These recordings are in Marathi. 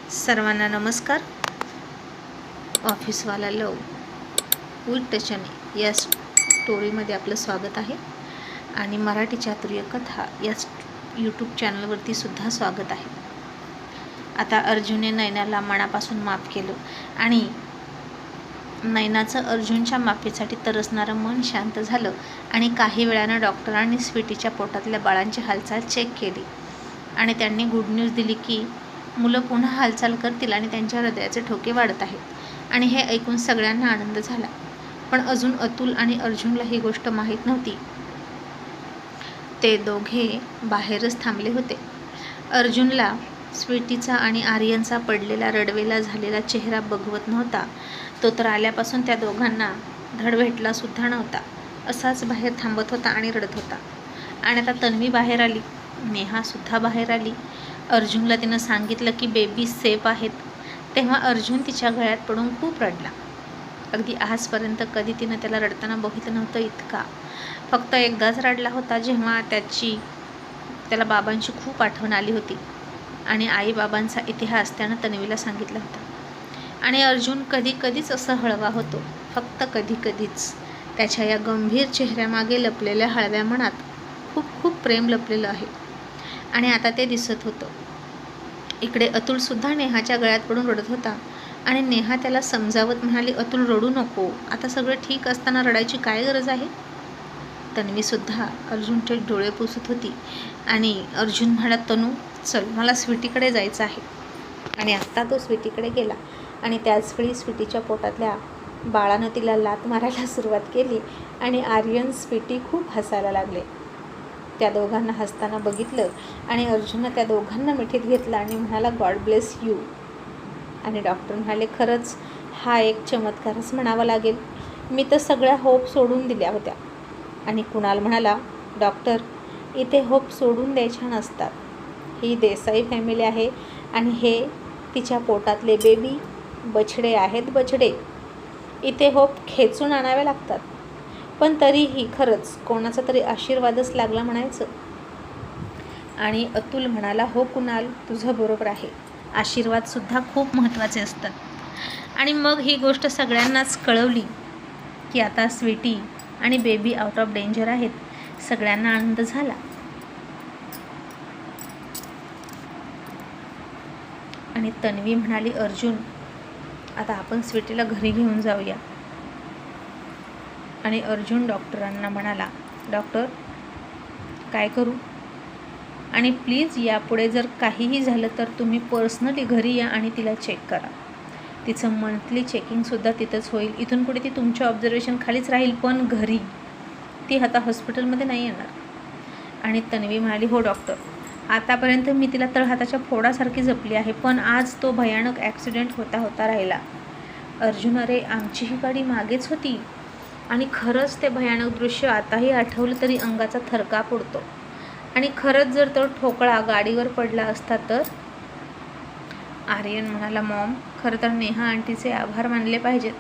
सर्वांना नमस्कार. ऑफिसवाला लव विथ टचने या स्टोरीमध्ये आपलं स्वागत आहे आणि मराठी चातुर्य कथा या यूट्यूब चॅनलवरती सुद्धा स्वागत आहे. आता अर्जुनने नैनाला मनापासून माफ केलं आणि नैनाचं अर्जुनच्या माफीसाठी तरसणारं मन शांत झालं आणि काही वेळानं डॉक्टरांनी स्वीटीच्या पोटातल्या बाळांची हालचाल चेक केली आणि त्यांनी गुड न्यूज दिली की मुलं पुन्हा हालचाल करतील आणि त्यांच्या हृदयाचे ठोके वाढत आहेत. आणि हे ऐकून सगळ्यांना आनंद झाला. पण अजून अतुल आणि अर्जुनला ही गोष्ट माहीत नव्हती. ते दोघे बाहेरच थांबले होते. अर्जुनला स्वीटीचा आणि आर्यनचा पडलेला रडवेला झालेला चेहरा बघवत नव्हता. तो तर आल्यापासून त्या दोघांना धड भेटला सुद्धा नव्हता. असाच बाहेर थांबत होता आणि रडत होता. आणि आता तन्वी बाहेर आली, नेहासुद्धा बाहेर आली. अर्जुनला तिनं सांगितलं की बेबी सेफ आहेत. तेव्हा अर्जुन तिच्या गळ्यात पडून खूप रडला. अगदी आजपर्यंत कधी तिनं त्याला रडताना बघितलं नव्हतं इतका. फक्त एकदाच रडला होता जेव्हा त्याला बाबांची खूप आठवण आली होती आणि आईबाबांचा इतिहास त्यानं तन्वीला सांगितला होता. आणि अर्जुन कधीच असं हळवा होतो, फक्त कधीच. त्याच्या या गंभीर चेहऱ्यामागे लपलेल्या हळव्या मनात खूप प्रेम लपलेलं आहे आणि आता ते दिसत होतं. इकडे अतुलसुद्धा नेहाच्या गळ्यात पडून रडत होता आणि नेहा त्याला समजावत म्हणाली, अतुल रडू नको, आता सगळं ठीक असताना रडायची काय गरज आहे. तन्वीसुद्धा अर्जुनचे डोळे पुसत होती आणि अर्जुन म्हणाला, तनू चल, मला स्वीटीकडे जायचं आहे. आणि आत्ता तो स्वीटीकडे गेला आणि त्याचवेळी स्वीटीच्या पोटातल्या बाळानं तिला लात मारायला सुरुवात केली आणि आर्यन स्वीटी खूप हसायला लागले. त्या दोघांना हसताना बघितलं आणि अर्जुननं त्या दोघांना मिठीत घेतलं आणि म्हणाला, गॉड ब्लेस यू. आणि डॉक्टर म्हणाले, खरंच हा एक चमत्कारच म्हणावा लागेल. मी तर सगळ्या होप सोडून दिल्या होत्या. आणि कुणाल म्हणाला, डॉक्टर इथे होप सोडून द्यायच्या नसतात. ही देसाई फॅमिली आहे आणि हे तिच्या पोटातले बेबी बछडे आहेत, बछडे. इथे होप खेचून आणावे लागतात. पण तरीही खरंच कोणाचा तरी आशीर्वादच लागला म्हणायचं. आणि अतुल म्हणाला, हो कुणाल, तुझं बरोबर आहे, आशीर्वादसुद्धा खूप महत्त्वाचे असतात. आणि मग ही गोष्ट सगळ्यांनाच कळवली की आता स्वीटी आणि बेबी आउट ऑफ डेंजर आहेत. सगळ्यांना आनंद झाला. आणि तन्वी म्हणाली, अर्जुन आता आपण स्वीटीला घरी घेऊन जाऊया. आणि अर्जुन डॉक्टरांना म्हणाला, डॉक्टर काय करू. आणि प्लीज यापुढे जर काहीही झालं तर तुम्ही पर्सनली घरी या आणि तिला चेक करा. तिचं मंथली चेकिंगसुद्धा तिथंच होईल. इथून पुढे ती तुमच्या ऑब्झर्वेशन खालीच राहील, पण घरी. ती आता हॉस्पिटलमध्ये नाही येणार. आणि तन्वी म्हणाली, हो डॉक्टर, आतापर्यंत मी तिला तळहाताच्या फोडासारखी जपली आहे, पण आज तो भयानक ॲक्सिडेंट होता राहिला. अर्जुन, अरे आमची ही गाडी मागेच होती. आणि खरंच ते भयानक दृश्य आताही आठवलं तरी अंगाचा थरकाप उडतो. आणि खरंच जर तो ठोकळा गाडीवर पडला असता तर. आर्यन म्हणाला, मॉम खरं तर नेहा आंटीचे आभार मानले पाहिजेत.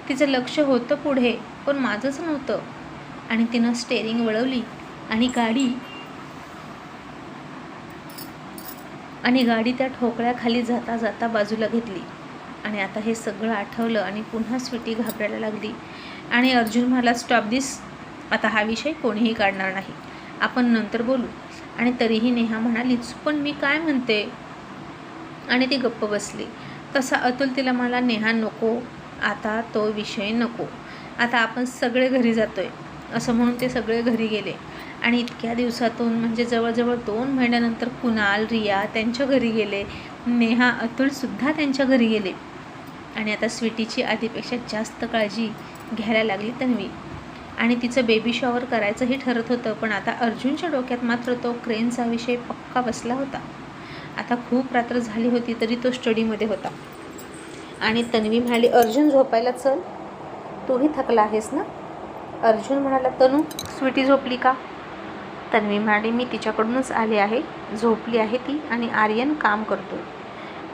तिचं लक्ष होतं पुढे, पण माझंच नव्हतं. आणि तिनं स्टेअरिंग वळवली आणि गाडी त्या ठोकळ्याखाली जाता बाजूला घेतली. आणि आता हे सगळं आठवलं आणि पुन्हा स्वीटी घाबरायला लागली. आणि अर्जुन म्हणाला, स्टॉप दिस, आता हा विषय कोणीही काढणार नाही, आपण नंतर बोलू. आणि तरीही नेहा म्हणालीच, पण मी काय म्हणते. आणि ती गप्प बसली. तसा अतुल तिला म्हणाला, नेहा नको, आता तो विषय नको, आता आपण सगळे घरी जातोय. असं म्हणून ते सगळे घरी गेले. आणि इतक्या दिवसातून म्हणजे जवळजवळ 2 महिन्यानंतर कुणाल, रिया त्यांच्या घरी गेले. नेहा, अतुलसुद्धा त्यांच्या घरी गेले. आणि आता स्वीटीची आधीपेक्षा जास्त काळजी घ्यायला लागली तन्वी. आणि तिचं बेबी शॉवर करायचंही ठरत होतं, पण आता अर्जुनच्या डोक्यात मात्र तो क्रेनचा विषय पक्का बसला होता. आता खूप रात्र झाली होती तरी तो स्टडीमध्ये होता. आणि तन्वी म्हणाली, अर्जुन झोपायला चल, तूही थकला आहेस ना. अर्जुन म्हणाला, तनू स्वीटी झोपली का. तन्वी म्हणाली, मी तिच्याकडूनच आले आहे, झोपली आहे ती आणि आर्यन काम करतो.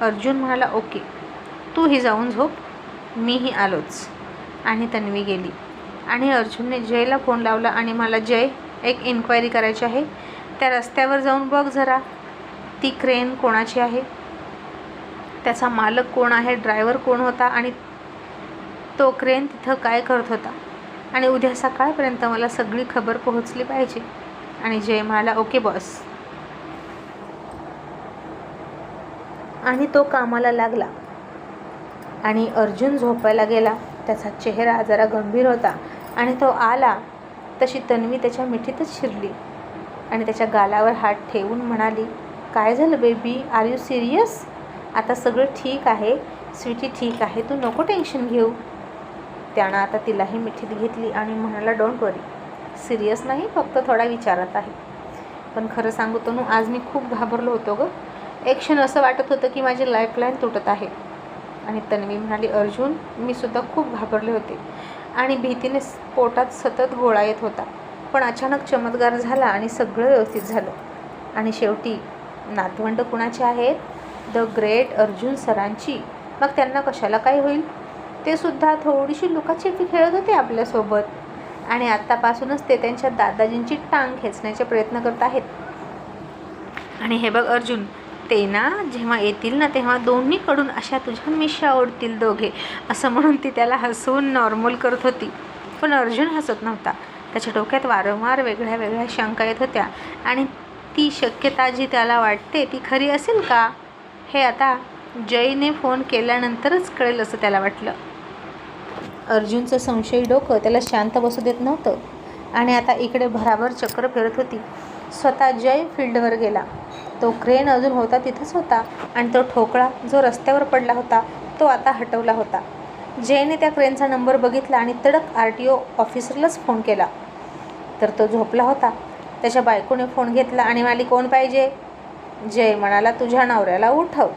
अर्जुन म्हणाला, ओके, तूही जाऊन झोप, मीही आलोच. आणि तन्वी गेली. आणि अर्जुनने जयला फोन लावला आणि मला, जय एक इन्क्वायरी करायची आहे, त्या रस्त्यावर जाऊन बघ जरा, ती क्रेन कोणाची आहे. त्याचा मालक कोण आहे, ड्रायव्हर कोण होता आणि तो क्रेन तिथं काय करत होता. आणि उद्या सकाळपर्यंत मला सगळी खबर पोहोचली पाहिजे. आणि जय म्हणाला, ओके बॉस. आणि तो कामाला लागला. आणि अर्जुन झोपायला गेला. त्याचा चेहरा जरा गंभीर होता. आणि तो आला तशी तन्वी त्याच्या मिठीतच शिरली आणि त्याच्या गालावर हात ठेवून म्हणाली, काय झालं बेबी, आर यू सिरियस? आता सगळं ठीक आहे स्वीटी, ठीक आहे, तू नको टेन्शन घेऊ. त्यानं आता तिलाही मिठीत घेतली आणि म्हणाला, डोंट वरी, सिरियस नाही, फक्त थोडा विचारात आहे. पण खरं सांगू तनू, आज मी खूप घाबरलो होतो गं. एक क्षण असं वाटत होतं की माझी लाईफलाईन तुटत आहे. आणि तन्वी म्हणाली, अर्जुन, मी सुद्धा खूप घाबरले होते आणि भीतीने पोटात सतत गोळा येत होता. पण अचानक चमत्कार झाला आणि सगळं व्यवस्थित झालं. आणि शेवटी नातवंड कुणाचे आहेत? द ग्रेट अर्जुन सरांची. मग त्यांना कशाला काय होईल? ते सुद्धा थोडीशी लुकाछिपी खेळत होते आपल्यासोबत. आणि आत्तापासूनच ते त्यांच्या दादाजींची टांग खेचण्याचे प्रयत्न करत आहेत. आणि हे बघ अर्जुन, ते ना जेव्हा येतील ना तेव्हा दोन्हीकडून अशा तुझ्या मिशा ओढतील दोघे, असं म्हणून ती त्याला हसवून नॉर्मल करत होती. पण अर्जुन हसत नव्हता. त्याच्या डोक्यात वारंवार वेगळ्या वेगळ्या शंका येत होत्या. आणि ती शक्यता जी त्याला वाटते ती खरी असेल का, हे आता जयने फोन केल्यानंतरच कळेल असं त्याला वाटलं. अर्जुनचं संशयी डोकं त्याला शांत बसू देत नव्हतं. आणि आता इकडे भराभर चक्र फिरत होती. स्वतः जय फील्डवर गेला. तो क्रेन अजून होता तिथंच होता आणि तो ठोकळा जो रस्त्यावर पडला होता तो आता हटवला होता. जयने त्या क्रेनचा नंबर बघितला आणि तडक RTO ऑफिसरलाच फोन केला. तर तो झोपला होता. त्याच्या बायकोने फोन घेतला आणि म्हणाली, कोण पाहिजे? जय म्हणाला, तुझ्या नवऱ्याला उठव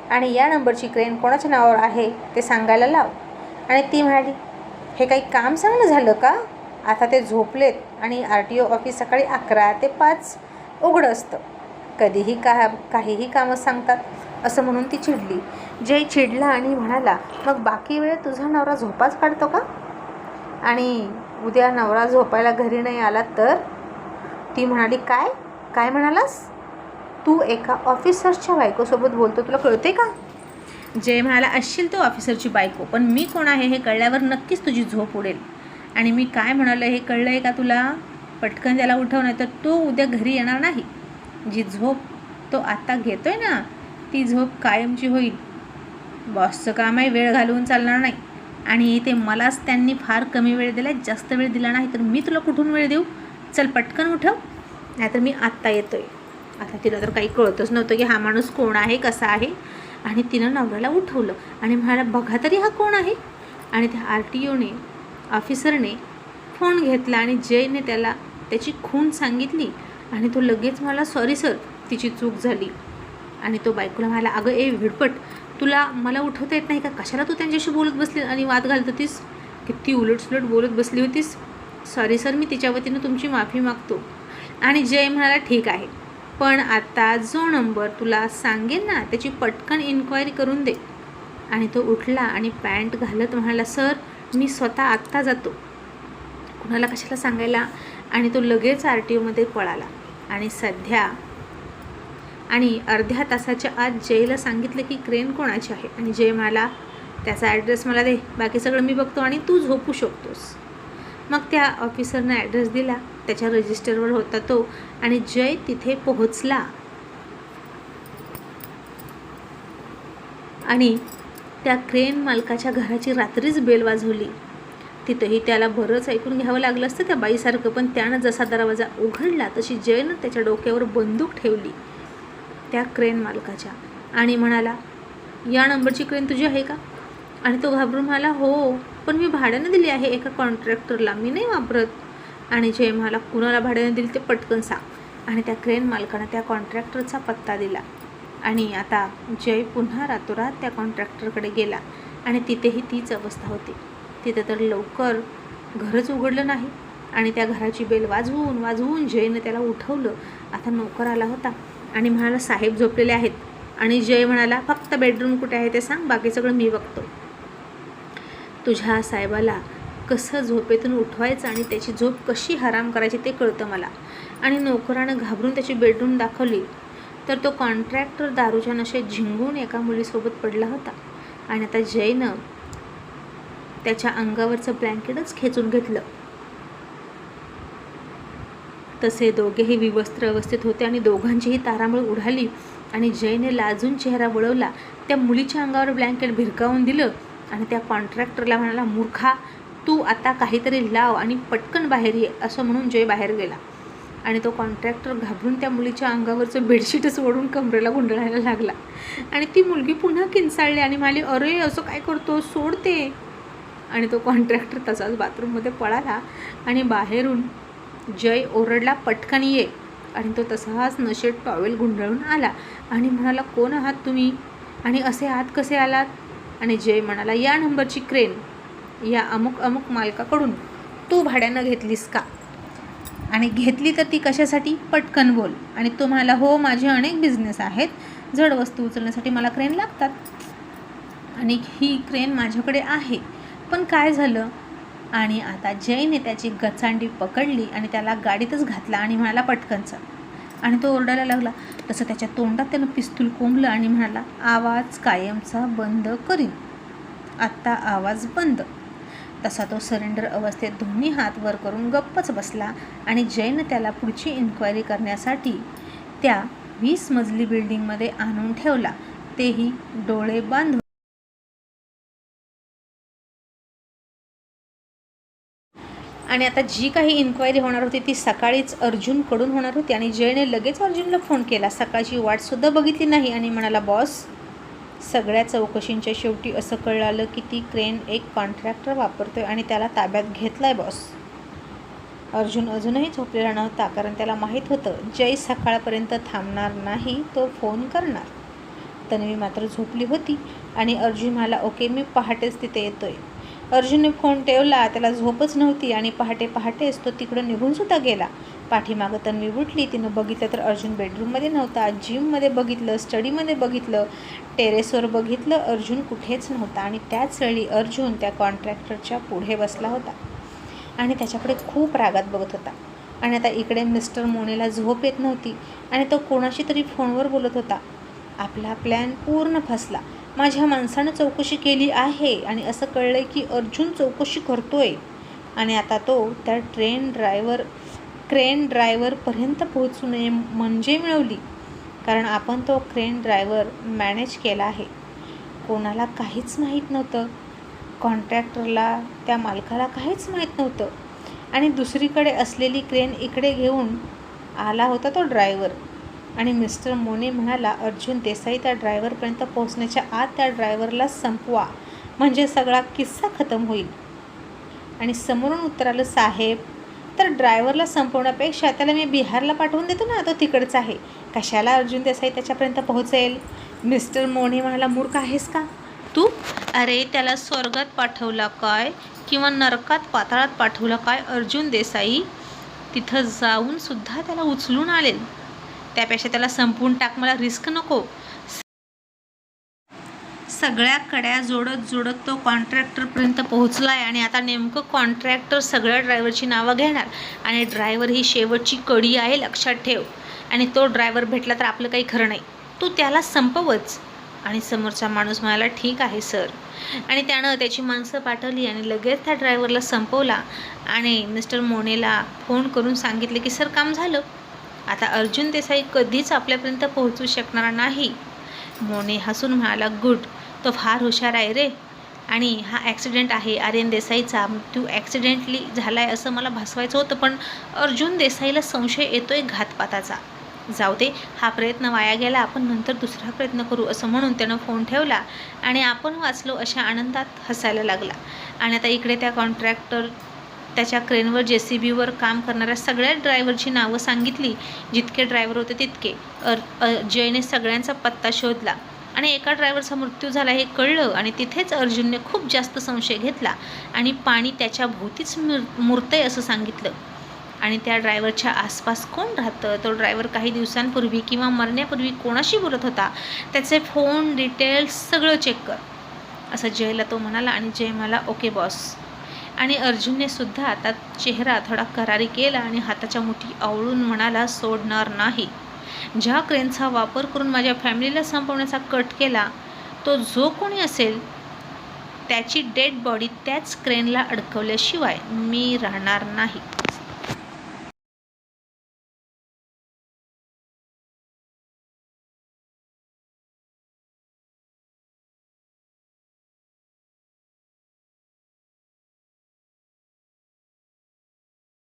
आणि या नंबरची क्रेन कोणाच्या नावावर आहे ते सांगायला लाव. आणि ती म्हणाली, हे काही काम चांगलं झालं का? आता ते झोपलेत आणि RTO ऑफिस सकाळी 11 ते 5 उघडं असतं. कधीही काहीही कामं सांगतात, असं म्हणून ती चिडली. जय चिडला आणि म्हणाला, मग बाकी वेळ तुझा नवरा झोपाच काढतो का? आणि उद्या नवरा झोपायला घरी नाही आला तर? ती म्हणाली, काय म्हणालास? तू एका ऑफिसरच्या बायकोसोबत बोलतो, तुला कळते का? जय म्हणाला, असशील तो ऑफिसरची बायको, पण मी कोण आहे हे कळल्यावर नक्कीच तुझी झोप उडेल. आणि मी काय म्हणालो हे कळलं आहे का तुला? पटकन त्याला उठव, नाही तर तो उद्या घरी येणार नाही. जी झोप तो आत्ता घेतोय ना ती झोप कायमची होईल. बॉसचं काम आहे वेळ घालवून चालणार नाही. आणि ते मलाच त्यांनी फार कमी वेळ दिला, जास्त वेळ दिला नाही तर मी तुला कुठून वेळ देऊ? चल पटकन उठव, नाहीतर मी आत्ता येतोय. आता तिला तर काही कळतच नव्हतं की हा माणूस कोण आहे, कसा आहे. आणि तिनं नवऱ्याला उठवलं आणि म्हणाला, बघा तरी हा कोण आहे. आणि त्या RTOने ऑफिसरने फोन घेतला आणि जयने त्याला त्याची खूण सांगितली. आणि तो लगेच मला, सॉरी सर, तिची चूक झाली. आणि तो बायकोला म्हणाला, अगं ए विडपट, तुला मला उठवता येत नाही का? कशाला तू त्यांच्याशी बोलत बसली आणि वाद घालत होतीस? किती उलटसुलट बोलत बसली होतीस. सॉरी सर, मी तिच्या वतीनं तुमची माफी मागतो. आणि जय म्हणाला, ठीक आहे, पण आता जो नंबर तुला सांगेन ना त्याची पटकन इन्क्वायरी करून दे. आणि तो उठला आणि पॅन्ट घालत म्हणाला, सर मी स्वतः आत्ता जातो, कुणाला कशाला सांगायला. आणि तो लगेच RTOमध्ये पळाला. आणि अर्ध्या तासाच्या आत जयला सांगितलं की क्रेन कोणाची आहे. आणि जय म्हणाला, त्याचा ॲड्रेस मला दे, बाकी सगळं मी बघतो आणि तू झोपू शकतोस. मग त्या ऑफिसरनं ॲड्रेस दिला, त्याच्या रजिस्टरवर होता तो. आणि जय तिथे पोहोचला. आणि त्या क्रेन मालकाच्या घराची रात्रीच बेल वाजवली. तिथंही त्याला बरंच ऐकून घ्यावं लागलं असतं त्या बाईसारखं. पण त्यानं जसा दरवाजा उघडला तशी जयनं त्याच्या डोक्यावर बंदूक ठेवली त्या क्रेन मालकाच्या आणि म्हणाला, या नंबरची क्रेन तुझी आहे का? आणि तो घाबरून म्हणाला, हो, पण मी भाड्यानं दिली आहे एका कॉन्ट्रॅक्टरला, मी नाही वापरत. आणि जय म्हणाला, कुणाला भाड्यानं दिली ते पटकन सांग. आणि त्या क्रेन मालकानं त्या कॉन्ट्रॅक्टरचा पत्ता दिला. आणि आता जय पुन्हा रातोरात त्या कॉन्ट्रॅक्टरकडे गेला. आणि तिथेही तीच अवस्था होती. तिथं तर लवकर घरच उघडलं नाही. आणि त्या घराची बेल वाजवून जयनं त्याला उठवलं. आता नोकर आला होता आणि म्हणाला, साहेब झोपलेले आहेत. आणि जय म्हणाला, फक्त बेडरूम कुठे आहे ते सांग, बाकी सगळं मी बघतो. तुझ्या साहेबाला कसं झोपेतून उठवायचं आणि त्याची झोप कशी हराम करायची ते कळतं मला. आणि नोकरानं घाबरून त्याची बेडरूम दाखवली तर तो कॉन्ट्रॅक्टर दारूच्या नशेत झिंगून एका मुलीसोबत पडला होता आणि आता जयनं त्याच्या अंगावरचं ब्लँकेटच खेचून घेतलं. तसे दोघेही विवस्त्र अवस्थेत होते आणि दोघांचीही तारांबळ उडाली आणि जयने लाजून चेहरा वळवला. त्या मुलीच्या अंगावर ब्लँकेट भिरकावून दिलं आणि त्या कॉन्ट्रॅक्टरला म्हणाला, मूर्खा, तू आता काहीतरी लाव आणि पटकन बाहेर ये, असं म्हणून जय बाहेर गेला. आणि तो कॉन्ट्रॅक्टर घाबरून त्या मुलीच्या अंगावरचं बेडशीटच ओढून कमरेला गुंडाळायला लागला. आणि ती मुलगी पुन्हा किंचाळली आणि म्हणाली, अरे असं काय करतो, सोडते. आणि तो कॉन्ट्रॅक्टर तसाच बाथरूममध्ये पळाला आणि बाहेरून जय ओरडला, पटकन ये. आणि तो तसाच नशेत टॉवेल गुंडाळून आला आणि म्हणाला, कोण आहात तुम्ही आणि असे आत कसे आलात? आणि जय म्हणाला, या नंबरची क्रेन या अमुक अमुक मालकाकडून तू भाड्यानं घेतलीस का? आणि घेतली तर ती कशासाठी, पटकन बोल. आणि तो म्हणाला, हो, माझे अनेक बिझनेस आहेत, जड वस्तू उचलण्यासाठी मला क्रेन लागतात आणि ही क्रेन माझ्याकडे आहे, पण काय झालं? आणि आता जयने त्याची गचांडी पकडली आणि त्याला गाडीतच घातला आणि म्हणाला, पटकन चल. आणि तो ओरडायला लागला. तसं त्याच्या तोंडात त्यानं पिस्तूल कोंबलं आणि म्हणाला, आवाज कायमचा बंद करीन, आत्ता आवाज बंद. तसा तो सरेंडर अवस्थेत दोन्ही हात वर करून गप्पच बसला आणि जयनं त्याला पुढची इन्क्वायरी करण्यासाठी त्या 20 मजली बिल्डिंगमध्ये आणून ठेवला, तेही डोळे बांधून. आणि आता जी काही इन्क्वायरी होणार होती ती सकाळीच अर्जुनकडून होणार होती आणि जयने लगेच अर्जुनला फोन केला. सकाळची वाटसुद्धा बघितली नाही आणि म्हणाला, बॉस, सगळ्या चौकशींच्या शेवटी असं कळलं की ती क्रेन एक कॉन्ट्रॅक्टर वापरतोय आणि त्याला ताब्यात घेतलाय बॉस. अर्जुन अजूनही झोपलेला नव्हता, कारण त्याला माहीत होतं जय सकाळपर्यंत थांबणार नाही, तो फोन करणार. तन्वी मात्र झोपली होती आणि अर्जुन म्हणाला, ओके, मी पहाटेच तिथे येतोय. अर्जुनने फोन ठेवला, त्याला झोपच नव्हती आणि पहाटेच तो तिकडं निघूनसुद्धा गेला. पाठीमागं तन्वी उठली. तिनं बघितलं तर अर्जुन बेडरूममध्ये नव्हता. जिममध्ये बघितलं, स्टडीमध्ये बघितलं, टेरेसवर बघितलं, अर्जुन कुठेच नव्हता. आणि त्याच वेळी अर्जुन त्या कॉन्ट्रॅक्टरच्या पुढे बसला होता आणि त्याच्याकडे खूप रागात बघत होता. आणि आता इकडे मिस्टर मोनेला झोप येत नव्हती आणि तो कोणाशी तरी फोनवर बोलत होता. आपला प्लॅन पूर्ण फसला. माझ्या माणसानं चौकशी केली आहे आणि असं कळलं की अर्जुन चौकशी करतोय आणि आता तो त्या क्रेन ड्रायव्हरपर्यंत पोहोचू नये म्हणजे मिळवली, कारण आपण तो क्रेन ड्रायव्हर मॅनेज केला आहे. कोणाला काहीच माहीत नव्हतं, कॉन्ट्रॅक्टरला, त्या मालकाला काहीच माहीत नव्हतं. आणि दुसरीकडे असलेली क्रेन इकडे घेऊन आला होता तो ड्रायव्हर. आणि मिस्टर मोने म्हणाला, अर्जुन देसाई त्या ड्रायव्हरपर्यंत पोहोचण्याच्या आत त्या ड्रायव्हरला संपवा, म्हणजे सगळा किस्सा खतम होईल. आणि समोरून उत्तर आलं, साहेब, तर ड्रायव्हरला संपवण्यापेक्षा त्याला मी बिहारला पाठवून देतो ना, तो तिकडचा आहे, कशाला अर्जुन देसाई त्याच्यापर्यंत पोहोचेल? मिस्टर मोने म्हणाला, मूर्ख आहेस का तू? अरे, त्याला स्वर्गात पाठवला काय किंवा नरकात पाताळात पाठवला काय अर्जुन देसाई? तिथं जाऊन सुद्धा त्याला उचलून आलेल. त्यापेक्षा त्याला संपवून टाक, मला रिस्क नको. सगळ्या कड्या जोडत तो कॉन्ट्रॅक्टरपर्यंत पोहोचलाय आणि आता नेमकं कॉन्ट्रॅक्टर सगळ्या ड्रायव्हरची नावं घेणार आणि ड्रायव्हर ही शेवटची कडी आहे, लक्षात ठेव. आणि तो ड्रायव्हर भेटला तर आपलं काही खरं नाही, तू त्याला संपवच. आणि समोरचा माणूस म्हणाला, ठीक आहे सर. आणि त्यानं त्याची माणसं पाठवली आणि लगेच त्या ड्रायव्हरला संपवला आणि मिस्टर मोनेला फोन करून सांगितले की सर, काम झालं, आता अर्जुन देसाई कधीच आपल्यापर्यंत पोहोचू शकणार नाही. मोने हसून म्हणाला, गुड, तो फार हुशार आहे रे. आणि हा ॲक्सिडेंट आहे आर्यन देसाईचा, तू ॲक्सिडेंटली झाला आहे असं मला भासवायचं होतं, पण अर्जुन देसाईला संशय येतोय घातपाताचा. जाऊ दे, हा प्रयत्न वाया गेला, आपण नंतर दुसरा प्रयत्न करू, असं म्हणून त्यानं फोन ठेवला आणि आपण वाचलो अशा आनंदात हसायला लागला. आणि आता इकडे त्या कॉन्ट्रॅक्टर त्याच्या क्रेनवर JCBवर काम करणाऱ्या सगळ्या ड्रायव्हरची नावं सांगितली, जितके ड्रायव्हर होते तितके. जयने सगळ्यांचा पत्ता शोधला आणि एका ड्रायव्हरचा मृत्यू झाला हे कळलं आणि तिथेच अर्जुनने खूप जास्त संशय घेतला आणि पाणी त्याच्या भोवतीच मुरतंय असं सांगितलं. आणि त्या ड्रायव्हरच्या आसपास कोण राहतं, तो ड्रायव्हर काही दिवसांपूर्वी किंवा मरण्यापूर्वी कोणाशी बोलत होता, त्याचे फोन डिटेल्स सगळं चेक कर, असं जयला तो म्हणाला. आणि जय म्हणाला, ओके बॉस. आणि अर्जुनने सुद्धा आता चेहरा थोडा करारी केला आणि हाताच्या मुठी आवळून म्हणाला, सोडणार नाही. ज्या क्रेनचा वापर करून माझ्या फॅमिलीला संपवण्याचा कट केला, तो जो कोणी असेल त्याची डेड बॉडी त्याच क्रेनला अडकवल्याशिवाय मी राहणार नाही.